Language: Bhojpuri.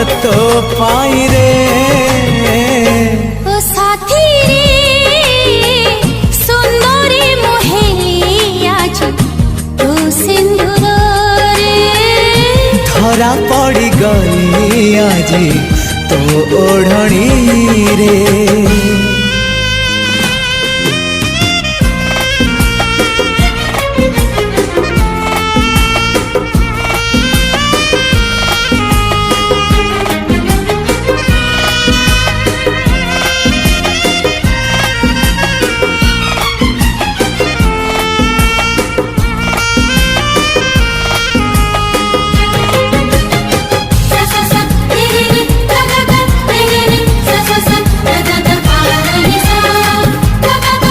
तो पाई रे ओ साथी रे सुंदरी मोहेली आज तो सिंदूर रे धरा पड़ी गई आज तो ओढ़णी रे।